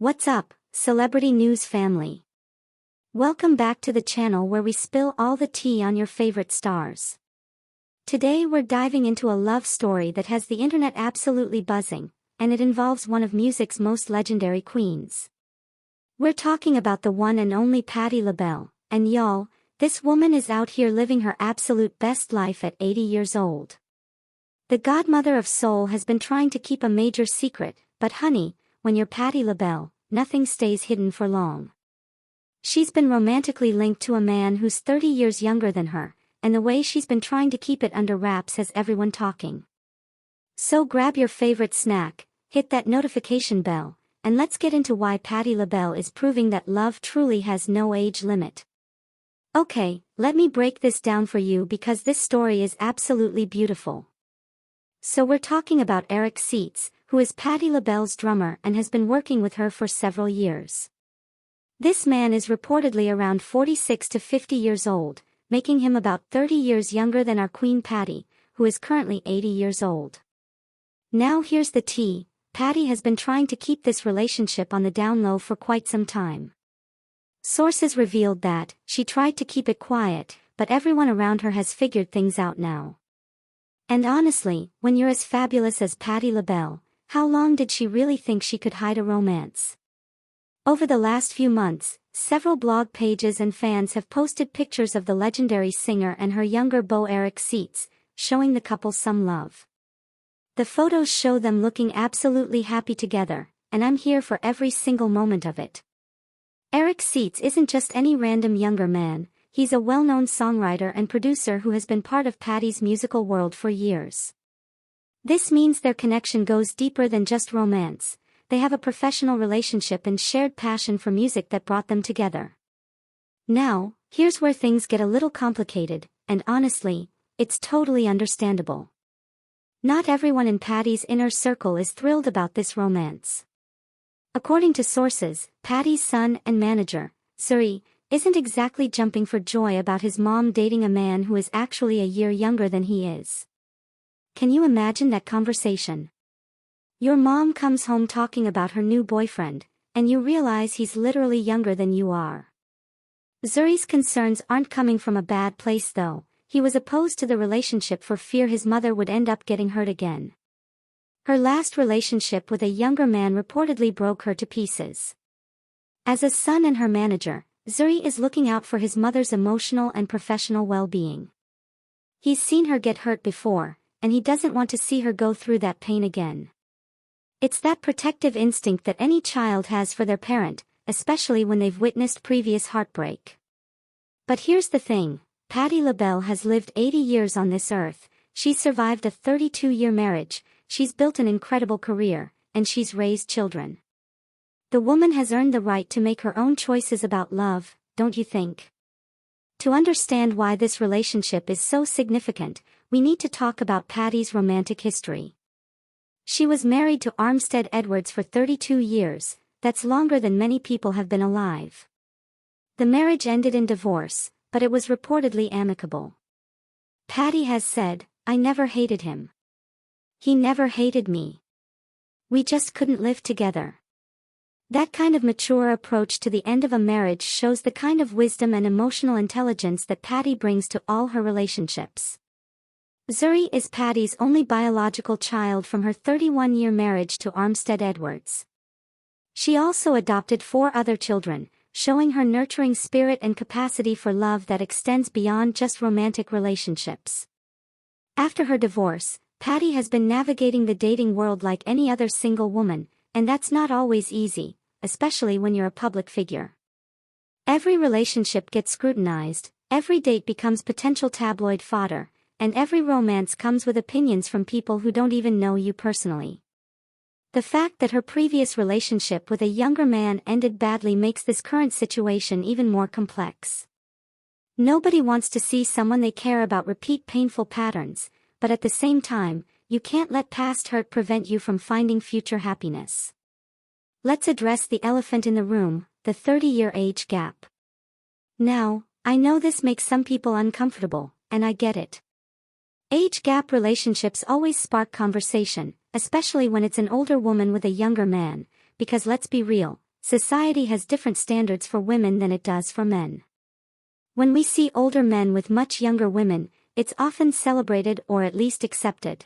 What's up, celebrity news family? Welcome back to the channel where we spill all the tea on your favorite stars. Today we're diving into a love story that has the internet absolutely buzzing, and it involves one of music's most legendary queens. We're talking about the one and only Patti LaBelle, and y'all, this woman is out here living her absolute best life at 80 years old. The Godmother of Soul has been trying to keep a major secret, but honey, when you're Patti LaBelle, nothing stays hidden for long. She's been romantically linked to a man who's 30 years younger than her, and the way she's been trying to keep it under wraps has everyone talking. So grab your favorite snack, hit that notification bell, and let's get into why Patti LaBelle is proving that love truly has no age limit. Okay, let me break this down for you because this story is absolutely beautiful. So we're talking about Eric Siris, who is Patti LaBelle's drummer and has been working with her for several years. This man is reportedly around 46 to 50 years old, making him about 30 years younger than our Queen Patti, who is currently 80 years old. Now here's the tea, Patti has been trying to keep this relationship on the down low for quite some time. Sources revealed that she tried to keep it quiet, but everyone around her has figured things out now. And honestly, when you're as fabulous as Patti LaBelle, how long did she really think she could hide a romance? Over the last few months, several blog pages and fans have posted pictures of the legendary singer and her younger beau Eric Siris, showing the couple some love. The photos show them looking absolutely happy together, and I'm here for every single moment of it. Eric Siris isn't just any random younger man, he's a well-known songwriter and producer who has been part of Patti's musical world for years. This means their connection goes deeper than just romance. They have a professional relationship and shared passion for music that brought them together. Now, here's where things get a little complicated, and honestly, it's totally understandable. Not everyone in Patti's inner circle is thrilled about this romance. According to sources, Patti's son and manager, Siris, isn't exactly jumping for joy about his mom dating a man who is actually a year younger than he is. Can you imagine that conversation? Your mom comes home talking about her new boyfriend, and you realize he's literally younger than you are. Siris' concerns aren't coming from a bad place though. He was opposed to the relationship for fear his mother would end up getting hurt again. Her last relationship with a younger man reportedly broke her to pieces. As a son and her manager, Siris is looking out for his mother's emotional and professional well-being. He's seen her get hurt before, and he doesn't want to see her go through that pain again. It's that protective instinct that any child has for their parent, especially when they've witnessed previous heartbreak. But here's the thing, Patti LaBelle has lived 80 years on this earth, she's survived a 32-year marriage, she's built an incredible career, and she's raised children. The woman has earned the right to make her own choices about love, don't you think? To understand why this relationship is so significant, we need to talk about Patti's romantic history. She was married to Armstead Edwards for 32 years, that's longer than many people have been alive. The marriage ended in divorce, but it was reportedly amicable. Patti has said, "I never hated him. He never hated me. We just couldn't live together." That kind of mature approach to the end of a marriage shows the kind of wisdom and emotional intelligence that Patti brings to all her relationships. Siris is Patti's only biological child from her 31-year marriage to Armstead Edwards. She also adopted 4 other children, showing her nurturing spirit and capacity for love that extends beyond just romantic relationships. After her divorce, Patti has been navigating the dating world like any other single woman, and that's not always easy, especially when you're a public figure. Every relationship gets scrutinized, every date becomes potential tabloid fodder, and every romance comes with opinions from people who don't even know you personally. The fact that her previous relationship with a younger man ended badly makes this current situation even more complex. Nobody wants to see someone they care about repeat painful patterns, but at the same time, you can't let past hurt prevent you from finding future happiness. Let's address the elephant in the room, the 30-year age gap. Now, I know this makes some people uncomfortable, and I get it. Age gap relationships always spark conversation, especially when it's an older woman with a younger man, because let's be real, society has different standards for women than it does for men. When we see older men with much younger women, it's often celebrated or at least accepted.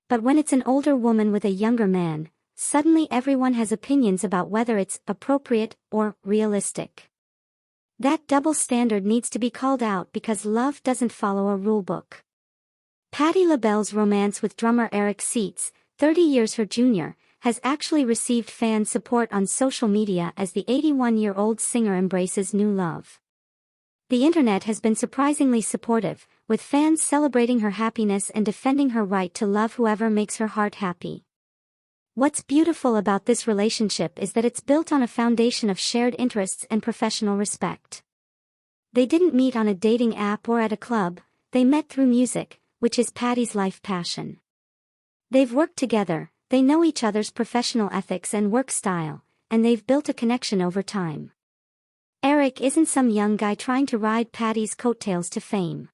But when it's an older woman with a younger man, suddenly everyone has opinions about whether it's appropriate or realistic. That double standard needs to be called out because love doesn't follow a rulebook. Patti LaBelle's romance with drummer Eric Seitz, 30 years her junior, has actually received fan support on social media as the 81-year-old singer embraces new love. The internet has been surprisingly supportive, with fans celebrating her happiness and defending her right to love whoever makes her heart happy. What's beautiful about this relationship is that it's built on a foundation of shared interests and professional respect. They didn't meet on a dating app or at a club, they met through music, which is Patti's life passion. They've worked together, they know each other's professional ethics and work style, and they've built a connection over time. Eric isn't some young guy trying to ride Patti's coattails to fame.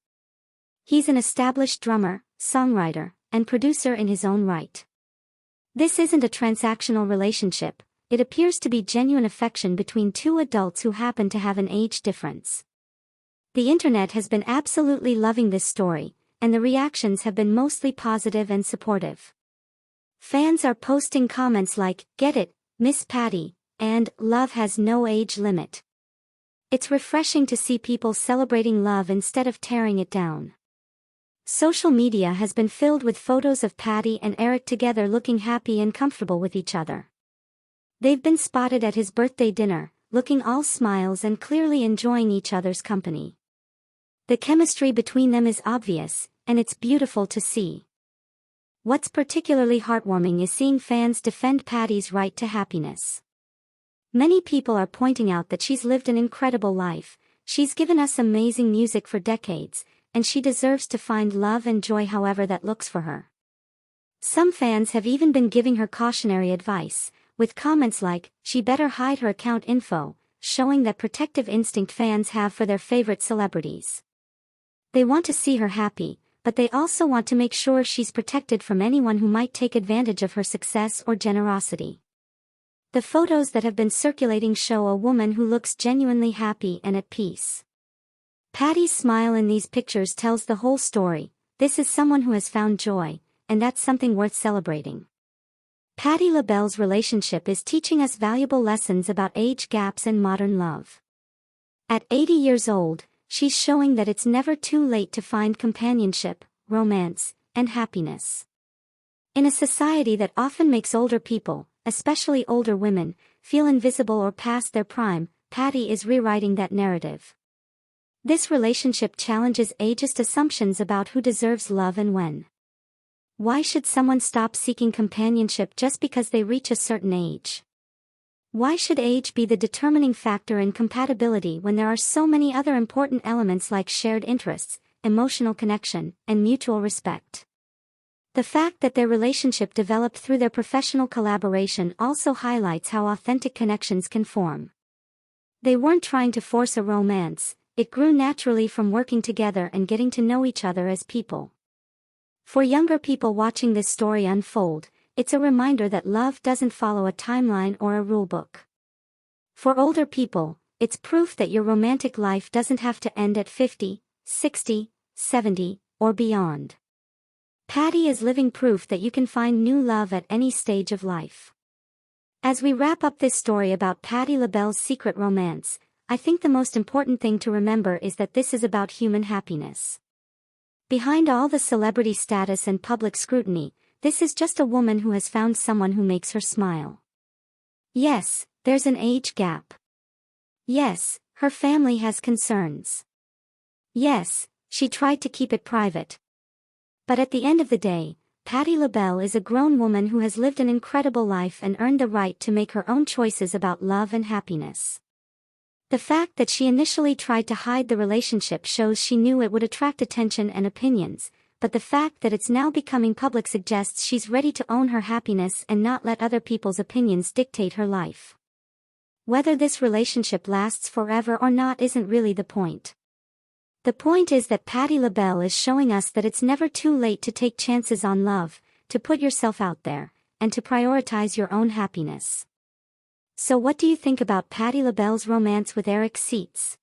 He's an established drummer, songwriter, and producer in his own right. This isn't a transactional relationship, it appears to be genuine affection between two adults who happen to have an age difference. The internet has been absolutely loving this story, and the reactions have been mostly positive and supportive. Fans are posting comments like, "Get it, Miss Patti," and "Love has no age limit." It's refreshing to see people celebrating love instead of tearing it down. Social media has been filled with photos of Patti and Eric together looking happy and comfortable with each other. They've been spotted at his birthday dinner, looking all smiles and clearly enjoying each other's company. The chemistry between them is obvious, and it's beautiful to see. What's particularly heartwarming is seeing fans defend Patti's right to happiness. Many people are pointing out that she's lived an incredible life, she's given us amazing music for decades, and she deserves to find love and joy however that looks for her. Some fans have even been giving her cautionary advice, with comments like, "She better hide her account info," showing that protective instinct fans have for their favorite celebrities. They want to see her happy, but they also want to make sure she's protected from anyone who might take advantage of her success or generosity. The photos that have been circulating show a woman who looks genuinely happy and at peace. Patti's smile in these pictures tells the whole story. This is someone who has found joy, and that's something worth celebrating. Patti LaBelle's relationship is teaching us valuable lessons about age gaps and modern love. At 80 years old, she's showing that it's never too late to find companionship, romance, and happiness. In a society that often makes older people, especially older women, feel invisible or past their prime, Patti is rewriting that narrative. This relationship challenges ageist assumptions about who deserves love and when. Why should someone stop seeking companionship just because they reach a certain age? Why should age be the determining factor in compatibility when there are so many other important elements like shared interests, emotional connection, and mutual respect? The fact that their relationship developed through their professional collaboration also highlights how authentic connections can form. They weren't trying to force a romance, it grew naturally from working together and getting to know each other as people. For younger people watching this story unfold, it's a reminder that love doesn't follow a timeline or a rulebook. For older people, it's proof that your romantic life doesn't have to end at 50, 60, 70, or beyond. Patti is living proof that you can find new love at any stage of life. As we wrap up this story about Patti LaBelle's secret romance, I think the most important thing to remember is that this is about human happiness. Behind all the celebrity status and public scrutiny, this is just a woman who has found someone who makes her smile. Yes, there's an age gap. Yes, her family has concerns. Yes, she tried to keep it private. But at the end of the day, Patti LaBelle is a grown woman who has lived an incredible life and earned the right to make her own choices about love and happiness. The fact that she initially tried to hide the relationship shows she knew it would attract attention and opinions, but the fact that it's now becoming public suggests she's ready to own her happiness and not let other people's opinions dictate her life. Whether this relationship lasts forever or not isn't really the point. The point is that Patti LaBelle is showing us that it's never too late to take chances on love, to put yourself out there, and to prioritize your own happiness. So what do you think about Patti LaBelle's romance with Eric Seitz?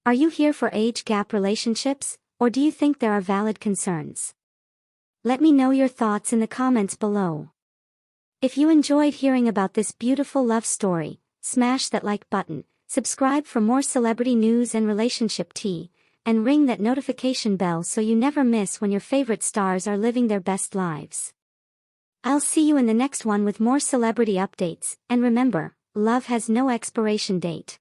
Are you here for age gap relationships, or do you think there are valid concerns? Let me know your thoughts in the comments below. If you enjoyed hearing about this beautiful love story, smash that like button, subscribe for more celebrity news and relationship tea, and ring that notification bell so you never miss when your favorite stars are living their best lives. I'll see you in the next one with more celebrity updates, and remember, love has no expiration date.